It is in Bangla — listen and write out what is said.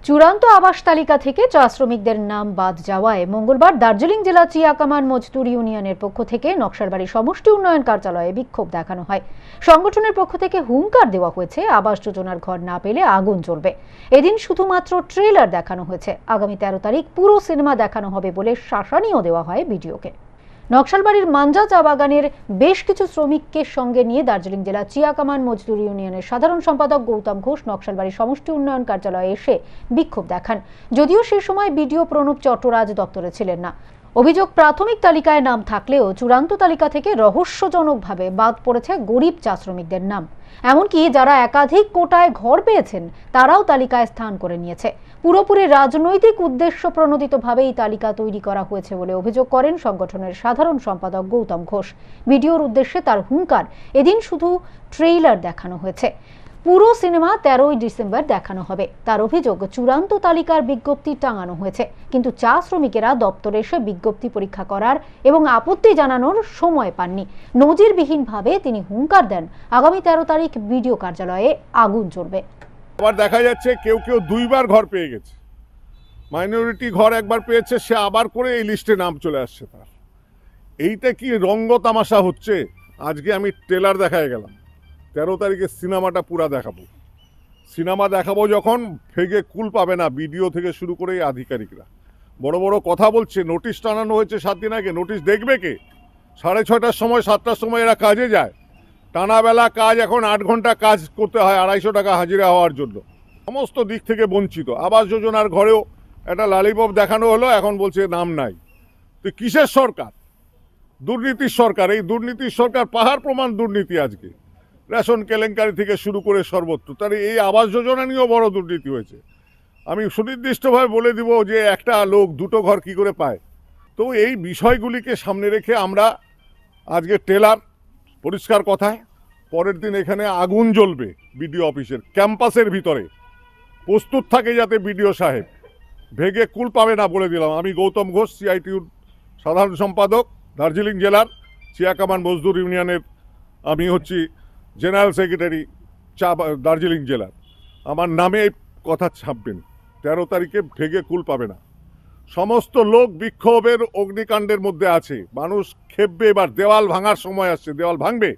চূড়ান্ত আবাস তালিকা থেকে চা শ্রমিকদের নাম বাদ যাওয়ায় মঙ্গলবার দার্জিলিং জেলা চিয়াকামান মজদুর ইউনিয়নের পক্ষ থেকে নকশালবাড়ি সমষ্টি উন্নয়ন কার্যালয়ে বিক্ষোভ দেখানো হয়। সংগঠনের পক্ষ থেকে হুঙ্কার দেওয়া হয়েছে, আবাস যোজনার ঘর না পেলে আগুন জ্বলবে। এদিন শুধুমাত্র ট্রেলার দেখানো হয়েছে। আগামী 13 তারিখ পুরো সিনেমা দেখানো হবে বলে শাসানিও দেওয়া হয় ভিডিওকে। নকশালবাড়ির মাঞ্জা চা বাগানের বেশ কিছু শ্রমিককে সঙ্গে নিয়ে দার্জিলিং জেলা চিয়াকামান মজদুর ইউনিয়নের সাধারণ সম্পাদক গৌতম ঘোষ নকশালবাড়ি সমষ্টি উন্নয়ন কার্যালয়ে এসে বিক্ষোভ দেখান। যদিও সে সময় বিডিও প্রণব চট্টরাজ দপ্তরে ছিলেন না। অভিযোগ, প্রাথমিক তালিকায় নাম থাকলেও চূড়ান্ত তালিকা থেকে রহস্যজনকভাবে বাদ পড়েছে গরিব চা শ্রমিকদের নাম। এমনকি যারা একাধিক কোটায় ঘর পেয়েছেন তারাও তালিকায় স্থান করে নিয়েছে। পুরোপুরি রাজনৈতিক উদ্দেশ্য প্রণোদিতভাবে এই তালিকা তৈরি করা হয়েছে বলে অভিযোগ করেন সংগঠনের সাধারণ সম্পাদক গৌতম ঘোষ। ভিডিওর উদ্দেশ্যে তার হুঙ্কার, এদিন শুধু ট্রেইলার দেখানো হয়েছে, পুরো সিনেমা 13ই ডিসেম্বর দেখানো হবে। তার অভিযোগ, চূড়ান্ত তালিকার বিজ্ঞপ্তি টাঙানো হয়েছে, কিন্তু চা শ্রমিকেরা দপ্তরে এসে বিজ্ঞপ্তি পরীক্ষা করার এবং আপত্তি জানানোর সময় পাননি। নজিরবিহীনভাবে তিনি হুঙ্কার দেন, আগামী 13 তারিখ বিডিও কার্যালয়ে আগুন জ্বলবে। আবার দেখা যাচ্ছে কেউ কেউ দুইবার ঘর পেয়ে গেছে, মাইনরিটি ঘর একবার পেয়েছে, সে আবার করে এই লিস্টে নাম চলে আসছে তার। এইটা কি রঙ্গ তামাশা হচ্ছে? আজকে আমি ট্রেলার দেখায় গেলাম, 13 তারিখে সিনেমাটা পুরা দেখাবো। সিনেমা দেখাবো যখন ফেগে কুল পাবে না বিডিও থেকে শুরু করে আধিকারিকরা। বড় বড় কথা বলছে, নোটিশ টানানো হয়েছে 7 দিন আগে। নোটিশ দেখবে কে? 6:30টার সময় 7টার সময় এরা কাজে যায়। টানা বেলা কাজ, এখন 8 ঘন্টা কাজ করতে হয় 250 টাকা হাজিরা হওয়ার জন্য। সমস্ত দিক থেকে বঞ্চিত। আবাস যোজনার ঘরেও একটা লালিপপ দেখানো হলো, এখন বলছে নাম নাই। তো কিসের সরকার? দুর্নীতির সরকার। এই দুর্নীতির সরকার পাহাড় প্রমাণ দুর্নীতি। আজকে রেশন কেলেঙ্কারি থেকে শুরু করে সর্বত্র। তাহলে এই আবাস যোজনা নিয়েও বড় দুর্নীতি হয়েছে। আমি সুনির্দিষ্টভাবে বলে দিব যে একটা লোক দুটো ঘর কি করে পায়। তো এই বিষয়গুলিকে সামনে রেখে আমরা আজকে ট্রেলার, পরিষ্কার কথায় পরের দিন এখানে আগুন জ্বলবে বিডিও অফিসের ক্যাম্পাসের ভিতরে। প্রস্তুত থাকে যাতে বিডিও সাহেব ভেগে কুল পাবে না, বলে দিলাম। আমি গৌতম ঘোষ, সিআইটিউর সাধারণ সম্পাদক, দার্জিলিং জেলার চিয়াকামান মজদুর ইউনিয়নের। আমি হচ্ছি জেনারেল সেক্রেটারি দার্জিলিং জেলার। আমার নামে এই কথা ছাপবেন, 13 তারিখে ভেগে কুল পাবে না। সমস্ত লোক বিক্ষোভের অগ্নিকাণ্ডের মধ্যে আছে। মানুষ খেপবে, এবার দেওয়াল ভাঙার সময় আসছে। দেওয়াল ভাঙবে।